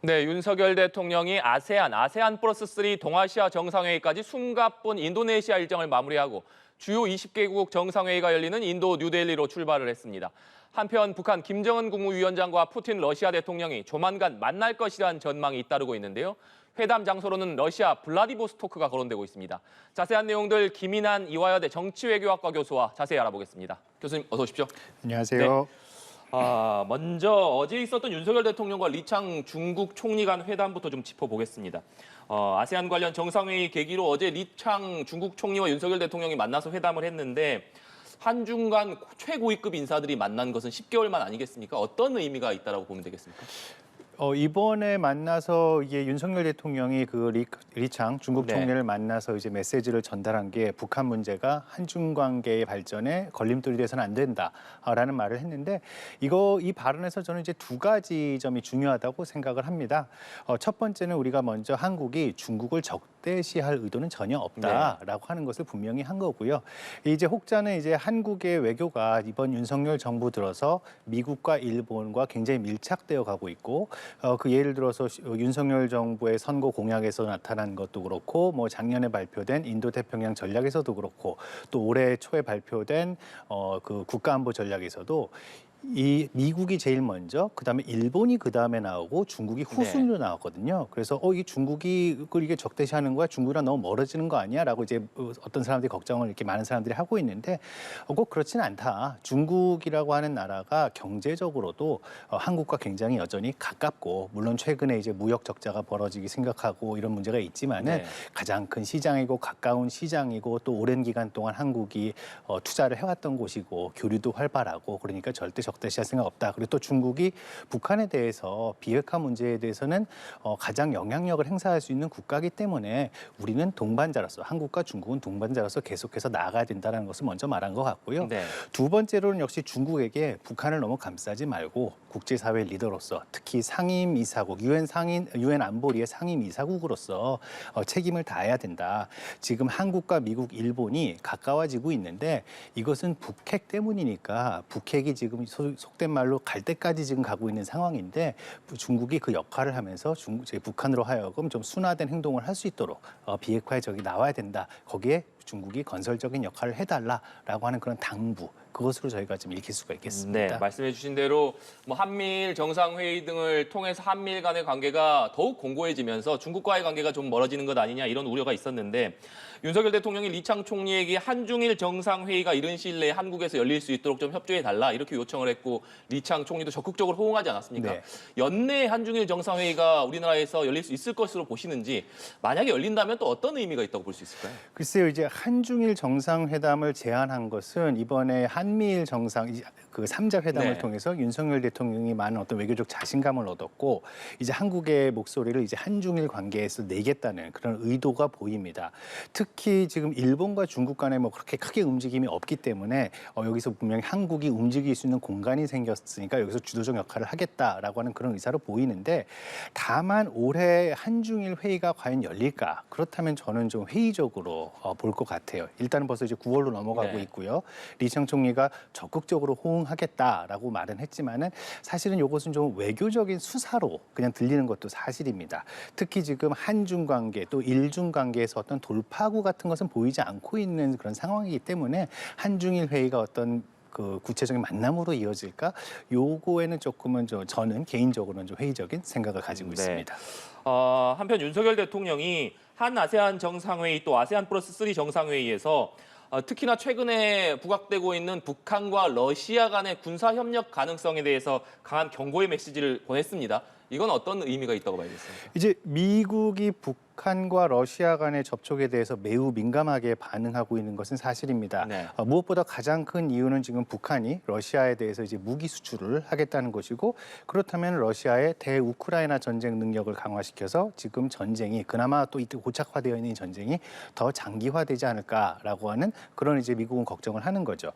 네, 윤석열 대통령이 아세안 플러스 3 동아시아 정상회의까지 숨가쁜 인도네시아 일정을 마무리하고 주요 20개국 정상회의가 열리는 인도 뉴델리로 출발을 했습니다. 한편 북한 김정은 국무위원장과 푸틴 러시아 대통령이 조만간 만날 것이라는 전망이 잇따르고 있는데요. 회담 장소로는 러시아 블라디보스토크가 거론되고 있습니다. 자세한 내용들 김인환 이화여대 정치외교학과 교수와 자세히 알아보겠습니다. 교수님 어서 오십시오. 안녕하세요. 네. 먼저 어제 있었던 윤석열 대통령과 리창 중국 총리 간 회담부터 좀 짚어보겠습니다. 아세안 관련 정상회의 계기로 어제 리창 중국 총리와 윤석열 대통령이 만나서 회담을 했는데 한중 간 최고위급 인사들이 만난 것은 10개월만 아니겠습니까? 어떤 의미가 있다고 보면 되겠습니까? 이번에 만나서 이게 윤석열 대통령이 리창 중국 네. 총리를 만나서 이제 메시지를 전달한 게 북한 문제가 한중 관계의 발전에 걸림돌이 돼서는 안 된다라는 말을 했는데 이 발언에서 저는 이제 두 가지 점이 중요하다고 생각을 합니다. 첫 번째는 우리가 먼저 한국이 중국을 적대시할 의도는 전혀 없다라고 하는 것을 분명히 한 거고요. 이제 혹자는 이제 한국의 외교가 이번 윤석열 정부 들어서 미국과 일본과 굉장히 밀착되어 가고 있고 그 예를 들어서 윤석열 정부의 선거 공약에서 나타난 것도 그렇고 뭐 작년에 발표된 인도태평양 전략에서도 그렇고 또 올해 초에 발표된 그 국가안보 전략에서도 이 미국이 제일 먼저, 그다음에 일본이 그다음에 나오고 중국이 후순위로 나왔거든요. 그래서 이 중국이 이게 적대시하는 거야? 중국이랑 너무 멀어지는 거 아니야?라고 이제 어떤 사람들이 걱정을 이렇게 많은 사람들이 하고 있는데 꼭 그렇지는 않다. 중국이라고 하는 나라가 경제적으로도 한국과 굉장히 여전히 가깝고 물론 최근에 이제 무역 적자가 벌어지기 생각하고 이런 문제가 있지만은 가장 큰 시장이고 가까운 시장이고 또 오랜 기간 동안 한국이 투자를 해왔던 곳이고 교류도 활발하고 그러니까 절대 적대시할 생각 없다. 그리고 또 중국이 북한에 대해서 비핵화 문제에 대해서는 가장 영향력을 행사할 수 있는 국가이기 때문에 우리는 동반자로서 한국과 중국은 동반자로서 계속해서 나아가야 된다는 것을 먼저 말한 것 같고요. 두 번째로는 역시 중국에게 북한을 너무 감싸지 말고 국제사회 리더로서 특히 상임이사국 유엔 안보리의 상임이사국으로서 책임을 다해야 된다. 지금 한국과 미국, 일본이 가까워지고 있는데 이것은 북핵 때문이니까 북핵이 지금 속된 말로 갈 때까지 지금 가고 있는 상황인데 중국이 그 역할을 하면서 북한으로 하여금 좀 순화된 행동을 할 수 있도록 비핵화의 적이 나와야 된다. 거기에 중국이 건설적인 역할을 해달라라고 하는 그런 당부. 그것으로 저희가 좀 읽힐 수가 있겠습니다. 네, 말씀해 주신 대로 뭐 한미일 정상회의 등을 통해서 한미일 간의 관계가 더욱 공고해지면서 중국과의 관계가 좀 멀어지는 것 아니냐 이런 우려가 있었는데 윤석열 대통령이 리창 총리에게 한중일 정상회의가 이른 시일 내에 한국에서 열릴 수 있도록 좀 협조해달라 이렇게 요청을 했고 리창 총리도 적극적으로 호응하지 않았습니까? 네. 연내 한중일 정상회의가 우리나라에서 열릴 수 있을 것으로 보시는지 만약에 열린다면 또 어떤 의미가 있다고 볼 수 있을까요? 글쎄요, 이제 한중일 정상회담을 제안한 것은 이번에 한미일 정상 그 3자 회담을 통해서 윤석열 대통령이 많은 어떤 외교적 자신감을 얻었고 이제 한국의 목소리를 이제 한중일 관계에서 내겠다는 그런 의도가 보입니다. 특히 지금 일본과 중국 간에 뭐 그렇게 크게 움직임이 없기 때문에 여기서 분명히 한국이 움직일 수 있는 공간이 생겼으니까 여기서 주도적 역할을 하겠다라고 하는 그런 의사로 보이는데 다만 올해 한중일 회의가 과연 열릴까? 그렇다면 저는 좀 회의적으로 볼 것 같아요. 일단은 벌써 이제 9월로 넘어가고 있고요. 리창 총리가 적극적으로 호응하겠다라고 말은 했지만은 사실은 이것은 좀 외교적인 수사로 그냥 들리는 것도 사실입니다. 특히 지금 한중 관계 또 일중 관계에서 어떤 돌파구 같은 것은 보이지 않고 있는 그런 상황이기 때문에 한중일 회의가 어떤 그 구체적인 만남으로 이어질까? 요거에는 조금은 저는 개인적으로는 좀 회의적인 생각을 가지고 있습니다. 한편 윤석열 대통령이 한 아세안 정상회의 또 아세안 플러스 3 정상회의에서 특히나 최근에 부각되고 있는 북한과 러시아 간의 군사협력 가능성에 대해서 강한 경고의 메시지를 보냈습니다. 이건 어떤 의미가 있다고 봐야겠습니까? 이제 미국이 북한과 러시아 간의 접촉에 대해서 매우 민감하게 반응하고 있는 것은 사실입니다. 무엇보다 가장 큰 이유는 지금 북한이 러시아에 대해서 이제 무기 수출을 하겠다는 것이고 그렇다면 러시아의 대우크라이나 전쟁 능력을 강화시켜서 지금 전쟁이 그나마 또 이때 고착화되어 있는 전쟁이 더 장기화되지 않을까라고 하는 그런 이제 미국은 걱정을 하는 거죠.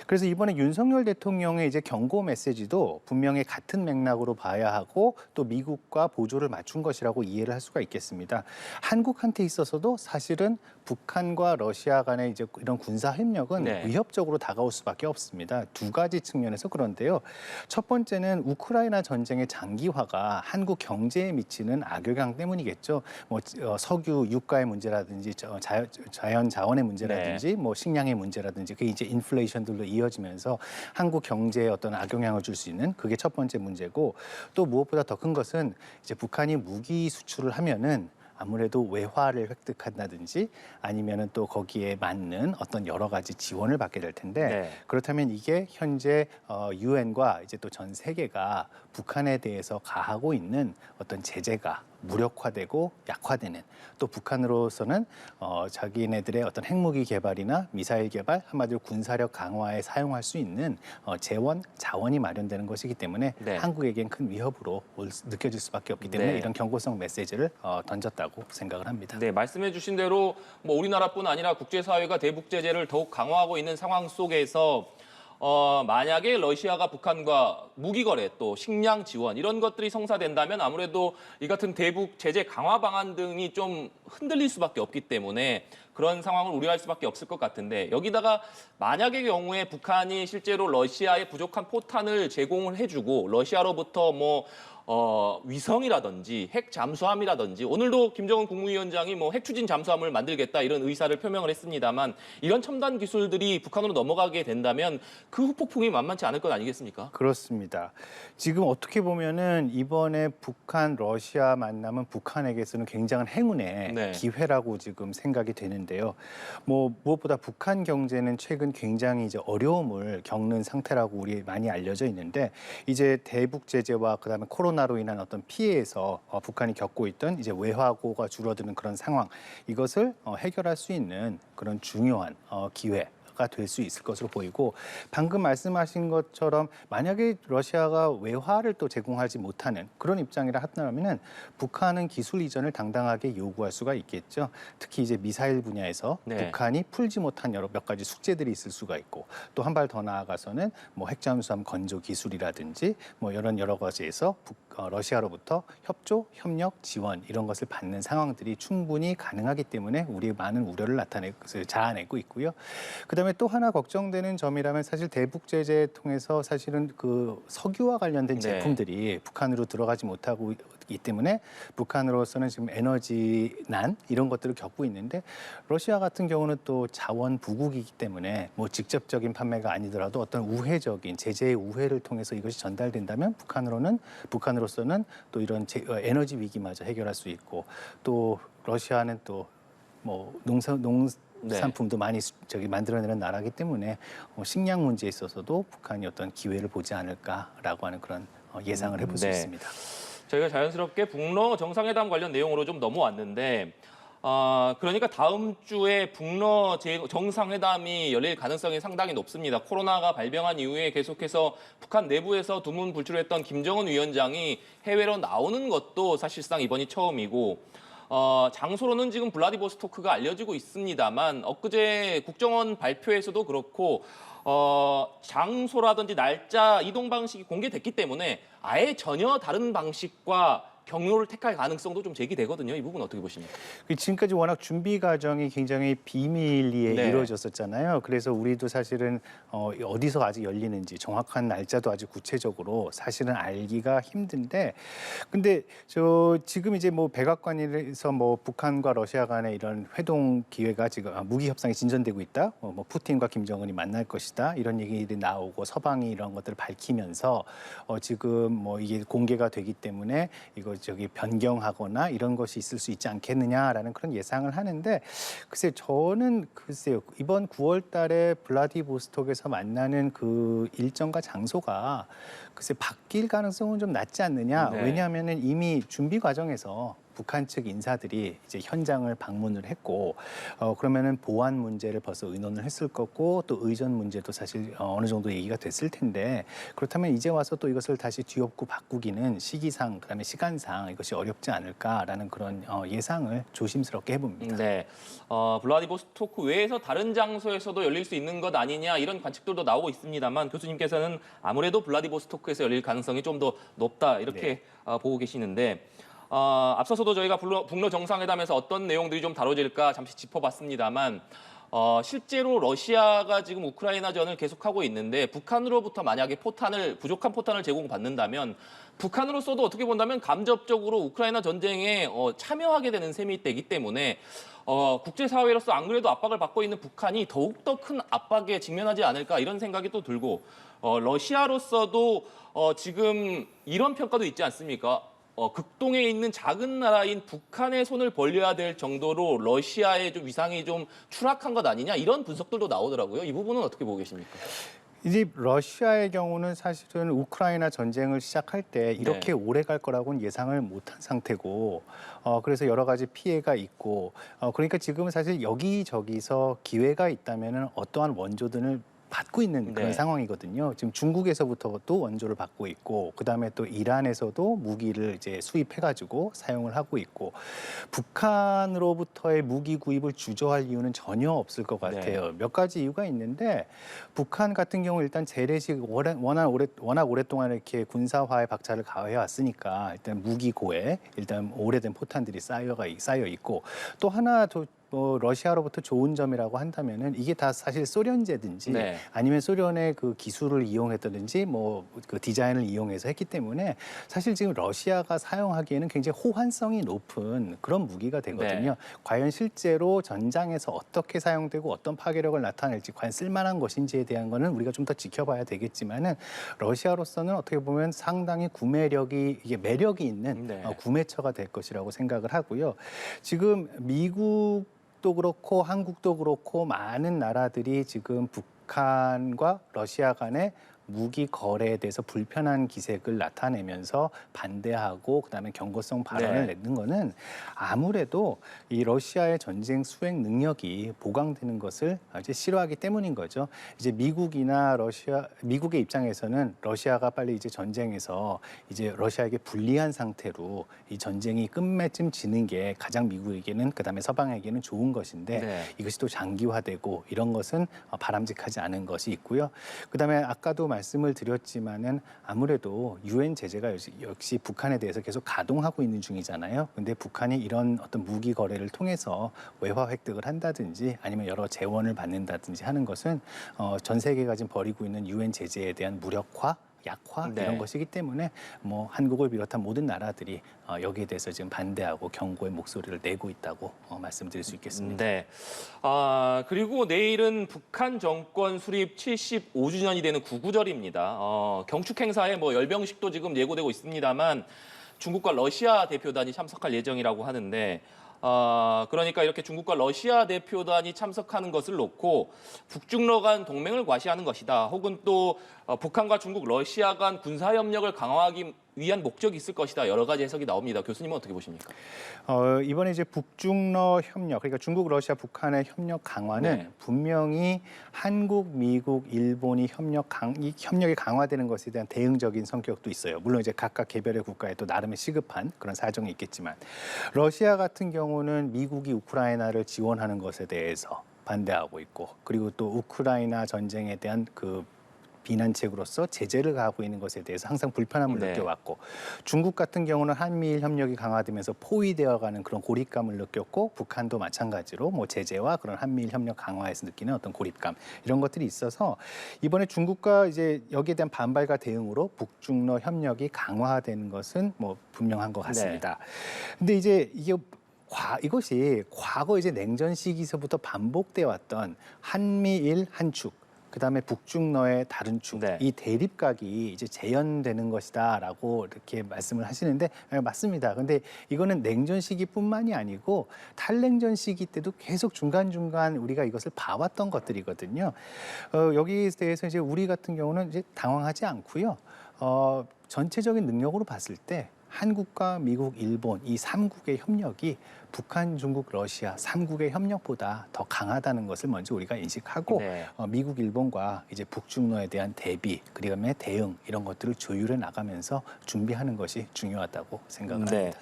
그래서 이번에 윤석열 대통령의 이제 경고 메시지도 분명히 같은 맥락으로 봐야 하고 또 미국과 보조를 맞춘 것이라고 이해를 할 수가 있겠습니다. 한국한테 있어서도 사실은 북한과 러시아 간의 이제 이런 군사 협력은 네. 위협적으로 다가올 수밖에 없습니다. 두 가지 측면에서 그런데요. 첫 번째는 우크라이나 전쟁의 장기화가 한국 경제에 미치는 악영향 때문이겠죠. 뭐 석유 유가의 문제라든지 자연 자원의 문제라든지 뭐 식량의 문제라든지 그게 이제 인플레이션들로 이어지면서 한국 경제에 어떤 악영향을 줄 수 있는 그게 첫 번째 문제고 또 무엇보다 더 큰 것은 이제 북한이 무기 수출을 하면은 아무래도 외화를 획득한다든지 아니면은 또 거기에 맞는 어떤 여러 가지 지원을 받게 될 텐데 네. 그렇다면 이게 현재 유엔과 이제 또 전 세계가 북한에 대해서 가하고 있는 어떤 제재가 무력화되고 약화되는 또 북한으로서는 자기네들의 어떤 핵무기 개발이나 미사일 개발 한마디로 군사력 강화에 사용할 수 있는 자원이 마련되는 것이기 때문에 네. 한국에겐 큰 위협으로 느껴질 수밖에 없기 때문에 네. 이런 경고성 메시지를 던졌다고 생각을 합니다. 네, 말씀해 주신 대로 뭐 우리나라뿐 아니라 국제사회가 대북 제재를 더욱 강화하고 있는 상황 속에서 만약에 러시아가 북한과 무기 거래 또 식량 지원 이런 것들이 성사된다면 아무래도 이 같은 대북 제재 강화 방안 등이 좀 흔들릴 수밖에 없기 때문에 그런 상황을 우려할 수밖에 없을 것 같은데 여기다가 만약의 경우에 북한이 실제로 러시아에 부족한 포탄을 제공을 해주고 러시아로부터 뭐 위성이라든지 핵 잠수함이라든지 오늘도 김정은 국무위원장이 뭐 핵 추진 잠수함을 만들겠다 이런 의사를 표명을 했습니다만 이런 첨단 기술들이 북한으로 넘어가게 된다면 그 후폭풍이 만만치 않을 것 아니겠습니까? 그렇습니다. 지금 어떻게 보면은 이번에 북한 러시아 만남은 북한에게서는 굉장한 행운의 네. 기회라고 지금 생각이 되는데요. 뭐 무엇보다 북한 경제는 최근 굉장히 이제 어려움을 겪는 상태라고 우리 많이 알려져 있는데 이제 대북 제재와 그다음에 코로나로 인한 어떤 피해에서 북한이 겪고 있던 이제 외화고가 줄어드는 그런 상황 이것을 해결할 수 있는 그런 중요한 기회. 가 될 수 있을 것으로 보이고 방금 말씀하신 것처럼 만약에 러시아가 외화를 또 제공하지 못하는 그런 입장이라 한다면은 북한은 기술 이전을 당당하게 요구할 수가 있겠죠. 특히 이제 미사일 분야에서 네. 북한이 풀지 못한 몇 가지 숙제들이 있을 수가 있고 또 한 발 더 나아가서는 뭐 핵잠수함 건조 기술이라든지 뭐 이런 여러 가지에서 러시아로부터 협조, 협력, 지원 이런 것을 받는 상황들이 충분히 가능하기 때문에 우리 많은 우려를 자아내고 있고요. 그다음에 또 하나 걱정되는 점이라면 사실 대북 제재 통해서 사실은 그 석유와 관련된 네. 제품들이 북한으로 들어가지 못하고 있기 때문에 북한으로서는 지금 에너지난 이런 것들을 겪고 있는데 러시아 같은 경우는 또 자원 부국이기 때문에 뭐 직접적인 판매가 아니더라도 어떤 우회적인 제재의 우회를 통해서 이것이 전달된다면 북한으로서는 또 이런 에너지 위기마저 해결할 수 있고 또 러시아는 또 뭐 농산품도 많이 만들어내는 나라이기 때문에 식량 문제에 있어서도 북한이 어떤 기회를 보지 않을까라고 하는 그런 예상을 해볼 수 네. 있습니다. 저희가 자연스럽게 북러 정상회담 관련 내용으로 좀 넘어왔는데 그러니까 다음 주에 북러 정상회담이 열릴 가능성이 상당히 높습니다. 코로나가 발병한 이후에 계속해서 북한 내부에서 두문불출했던 김정은 위원장이 해외로 나오는 것도 사실상 이번이 처음이고 장소로는 지금 블라디보스토크가 알려지고 있습니다만 엊그제 국정원 발표에서도 그렇고 장소라든지 날짜, 이동 방식이 공개됐기 때문에 아예 전혀 다른 방식과 경로를 택할 가능성도 좀 제기되거든요. 이 부분 어떻게 보십니까? 지금까지 워낙 준비 과정이 굉장히 비밀리에 네. 이루어졌었잖아요. 그래서 우리도 사실은 어디서 아직 열리는지 정확한 날짜도 아주 구체적으로 사실은 알기가 힘든데, 근데 지금 이제 뭐 백악관에서 뭐 북한과 러시아 간의 이런 회동 기회가 지금 무기 협상이 진전되고 있다. 뭐 푸틴과 김정은이 만날 것이다. 이런 얘기들이 나오고 서방이 이런 것들을 밝히면서 지금 뭐 이게 공개가 되기 때문에 이거 변경하거나 이런 것이 있을 수 있지 않겠느냐라는 그런 예상을 하는데 글쎄요 이번 9월 달에 블라디보스톡에서 만나는 그 일정과 장소가 글쎄 바뀔 가능성은 좀 낮지 않느냐. 네. 왜냐하면은 이미 준비 과정에서 북한 측 인사들이 이제 현장을 방문을 했고 그러면은 보안 문제를 벌써 의논을 했을 거고 또 의전 문제도 사실 어느 정도 얘기가 됐을 텐데 그렇다면 이제 와서 또 이것을 다시 뒤엎고 바꾸기는 시기상 그다음에 시간상 이것이 어렵지 않을까라는 그런 예상을 조심스럽게 해봅니다. 네, 블라디보스토크 외에서 다른 장소에서도 열릴 수 있는 것 아니냐 이런 관측들도 나오고 있습니다만 교수님께서는 아무래도 블라디보스토크에서 열릴 가능성이 좀 더 높다 이렇게 보고 계시는데 앞서서도 저희가 북러 정상회담에서 어떤 내용들이 좀 다뤄질까 잠시 짚어봤습니다만 실제로 러시아가 지금 우크라이나전을 계속하고 있는데 북한으로부터 만약에 부족한 포탄을 제공받는다면 북한으로서도 어떻게 본다면 감접적으로 우크라이나 전쟁에 참여하게 되는 셈이 되기 때문에 국제사회로서 안 그래도 압박을 받고 있는 북한이 더욱더 큰 압박에 직면하지 않을까 이런 생각이 또 들고 러시아로서도 지금 이런 평가도 있지 않습니까? 극동에 있는 작은 나라인 북한의 손을 벌려야 될 정도로 러시아의 좀 위상이 좀 추락한 것 아니냐 이런 분석들도 나오더라고요. 이 부분은 어떻게 보고 계십니까? 이제 러시아의 경우는 사실은 우크라이나 전쟁을 시작할 때 이렇게 오래 갈 거라고는 예상을 못한 상태고 그래서 여러 가지 피해가 있고 그러니까 지금은 사실 여기저기서 기회가 있다면은 어떠한 원조들을 받고 있는 그런 네. 상황이거든요. 지금 중국에서부터도 원조를 받고 있고, 그다음에 또 이란에서도 무기를 이제 수입해가지고 사용을 하고 있고, 북한으로부터의 무기 구입을 주저할 이유는 전혀 없을 것 같아요. 네. 몇 가지 이유가 있는데, 북한 같은 경우 일단 재래식 워낙 오랫동안 이렇게 군사화의 박차를 가해 왔으니까 일단 무기고에 일단 오래된 포탄들이 쌓여 있고, 또 하나 러시아로부터 좋은 점이라고 한다면은 이게 다 사실 소련제든지 네. 아니면 소련의 그 기술을 이용했다든지 뭐 그 디자인을 이용해서 했기 때문에 사실 지금 러시아가 사용하기에는 굉장히 호환성이 높은 그런 무기가 되거든요. 네. 과연 실제로 전장에서 어떻게 사용되고 어떤 파괴력을 나타낼지 과연 쓸만한 것인지에 대한 거는 우리가 좀 더 지켜봐야 되겠지만은 러시아로서는 어떻게 보면 상당히 이게 매력이 있는 네. 구매처가 될 것이라고 생각을 하고요. 지금 미국도 그렇고 한국도 그렇고 많은 나라들이 지금 북한과 러시아 간의 무기 거래에 대해서 불편한 기색을 나타내면서 반대하고 그다음에 경고성 발언을 네. 내는 거는 아무래도 이 러시아의 전쟁 수행 능력이 보강되는 것을 이제 싫어하기 때문인 거죠. 이제 미국의 입장에서는 러시아가 빨리 이제 전쟁에서 이제 러시아에게 불리한 상태로 이 전쟁이 끝맺음 지는 게 가장 미국에게는 그다음에 서방에게는 좋은 것인데 네. 이것이 또 장기화되고 이런 것은 바람직하지 않은 것이 있고요. 그다음에 아까도 말씀을 드렸지만은 아무래도 유엔 제재가 역시 북한에 대해서 계속 가동하고 있는 중이잖아요. 근데 북한이 이런 어떤 무기 거래를 통해서 외화 획득을 한다든지 아니면 여러 재원을 받는다든지 하는 것은 전 세계가 지금 벌이고 있는 유엔 제재에 대한 무력화 약화 네. 이런 것이기 때문에 뭐 한국을 비롯한 모든 나라들이 여기에 대해서 지금 반대하고 경고의 목소리를 내고 있다고 말씀드릴 수 있겠습니다. 네. 그리고 내일은 북한 정권 수립 75주년이 되는 구구절입니다. 경축 행사에 뭐 열병식도 지금 예고되고 있습니다만 중국과 러시아 대표단이 참석할 예정이라고 하는데 그러니까 이렇게 중국과 러시아 대표단이 참석하는 것을 놓고 북중러 간 동맹을 과시하는 것이다. 혹은 또 북한과 중국, 러시아 간 군사 협력을 강화하기 위한 목적이 있을 것이다. 여러 가지 해석이 나옵니다. 교수님은 어떻게 보십니까? 이번에 이제 북중러 협력, 그러니까 중국, 러시아, 북한의 협력 강화는 네. 분명히 한국, 미국, 일본이 이 협력이 강화되는 것에 대한 대응적인 성격도 있어요. 물론 이제 각각 개별의 국가에 또 나름의 시급한 그런 사정이 있겠지만 러시아 같은 경우는 미국이 우크라이나를 지원하는 것에 대해서 반대하고 있고 그리고 또 우크라이나 전쟁에 대한 그 비난책으로서 제재를 가하고 있는 것에 대해서 항상 불편함을 네. 느껴왔고 중국 같은 경우는 한미일 협력이 강화되면서 포위되어가는 그런 고립감을 느꼈고 북한도 마찬가지로 뭐 제재와 그런 한미일 협력 강화에서 느끼는 어떤 고립감 이런 것들이 있어서 이번에 중국과 이제 여기에 대한 반발과 대응으로 북중러 협력이 강화되는 것은 뭐 분명한 것 같습니다. 근데 이제 이것이 과거 이제 냉전 시기서부터 반복돼 왔던 한미일 한 축, 그다음에 북중러의 다른 축, 네. 이 대립각이 이제 재현되는 것이다라고 이렇게 말씀을 하시는데 맞습니다. 근데 이거는 냉전 시기뿐만이 아니고 탈냉전 시기 때도 계속 중간중간 우리가 이것을 봐왔던 것들이거든요. 여기에 대해서 이제 우리 같은 경우는 이제 당황하지 않고요. 전체적인 능력으로 봤을 때 한국과 미국, 일본 이 3국의 협력이 북한, 중국, 러시아 3국의 협력보다 더 강하다는 것을 먼저 우리가 인식하고 네. 미국, 일본과 이제 북중러에 대한 대비, 그다음에 대응 이런 것들을 조율해 나가면서 준비하는 것이 중요하다고 생각을 합니다.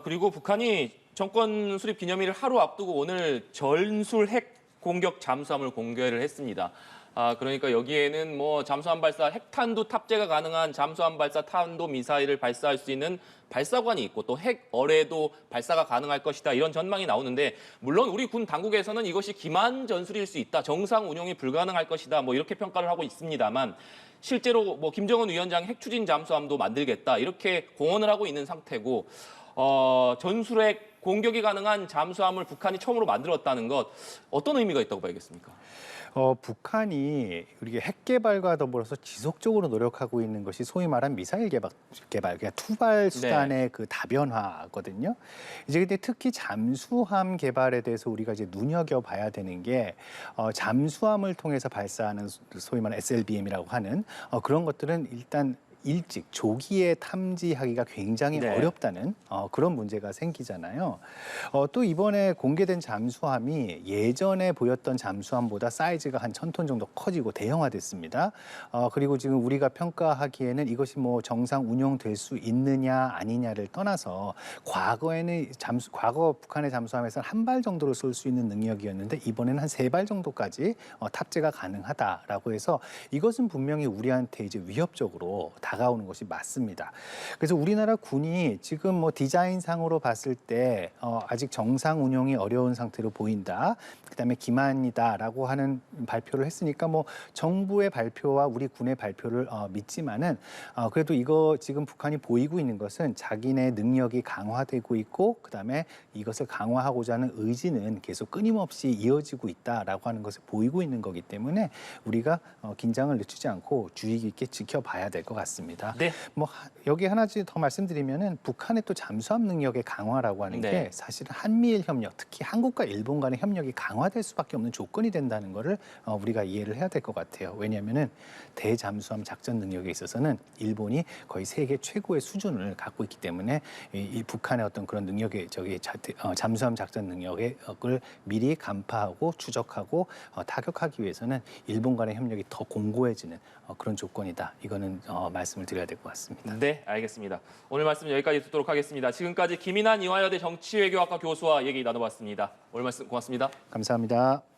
그리고 북한이 정권 수립 기념일을 하루 앞두고 오늘 전술 핵 공격 잠수함을 공개를 했습니다. 그러니까 여기에는 뭐 잠수함 발사 핵탄두 탑재가 가능한 잠수함 발사 탄도 미사일을 발사할 수 있는 발사관이 있고 또 핵 어뢰도 발사가 가능할 것이다 이런 전망이 나오는데 물론 우리 군 당국에서는 이것이 기만 전술일 수 있다 정상 운용이 불가능할 것이다 뭐 이렇게 평가를 하고 있습니다만 실제로 뭐 김정은 위원장이 핵 추진 잠수함도 만들겠다 이렇게 공언을 하고 있는 상태고 전술핵 공격이 가능한 잠수함을 북한이 처음으로 만들었다는 것 어떤 의미가 있다고 봐야겠습니까? 북한이 우리가 핵 개발과 더불어서 지속적으로 노력하고 있는 것이 소위 말한 미사일 개발, 그러니까 투발 수단의 그 다변화거든요. 이제 근데 특히 잠수함 개발에 대해서 우리가 이제 눈여겨봐야 되는 게 잠수함을 통해서 발사하는 소위 말하는 SLBM이라고 하는 그런 것들은 일단 일찍 조기에 탐지하기가 굉장히 어렵다는 그런 문제가 생기잖아요. 또 이번에 공개된 잠수함이 예전에 보였던 잠수함보다 사이즈가 한 1,000톤 정도 커지고 대형화됐습니다. 그리고 지금 우리가 평가하기에는 이것이 뭐 정상 운용될 수 있느냐 아니냐를 떠나서 과거에는 과거 북한의 잠수함에서는 한 발 정도로 쏠 수 있는 능력이었는데 이번에는 한 3발 정도까지 탑재가 가능하다라고 해서 이것은 분명히 우리한테 이제 위협적으로 다가오는 것이 맞습니다. 그래서 우리나라 군이 지금 뭐 디자인상으로 봤을 때 아직 정상 운용이 어려운 상태로 보인다. 그다음에 기만이다라고 하는 발표를 했으니까 뭐 정부의 발표와 우리 군의 발표를 믿지만은 그래도 이거 지금 북한이 보이고 있는 것은 자기네 능력이 강화되고 있고 그다음에 이것을 강화하고자 하는 의지는 계속 끊임없이 이어지고 있다라고 하는 것을 보이고 있는 거기 때문에 우리가 긴장을 늦추지 않고 주의 깊게 지켜봐야 될 것 같습니다. 네. 뭐 여기 하나씩 더 말씀드리면은 북한의 또 잠수함 능력의 강화라고 하는 게 사실은 한미일 협력, 특히 한국과 일본 간의 협력이 강화될 수밖에 없는 조건이 된다는 거를 우리가 이해를 해야 될 것 같아요. 왜냐하면은 대잠수함 작전 능력에 있어서는 일본이 거의 세계 최고의 수준을 갖고 있기 때문에 이 북한의 어떤 그런 능력의 잠수함 작전 능력을 미리 간파하고 추적하고 타격하기 위해서는 일본 간의 협력이 더 공고해지는 그런 조건이다. 이거는 말씀을 드려야 될 것 같습니다. 네, 알겠습니다. 오늘 말씀 여기까지 듣도록 하겠습니다. 지금까지 김인환 이화여대 정치외교학과 교수와 얘기 나눠봤습니다. 오늘 말씀 고맙습니다. 감사합니다.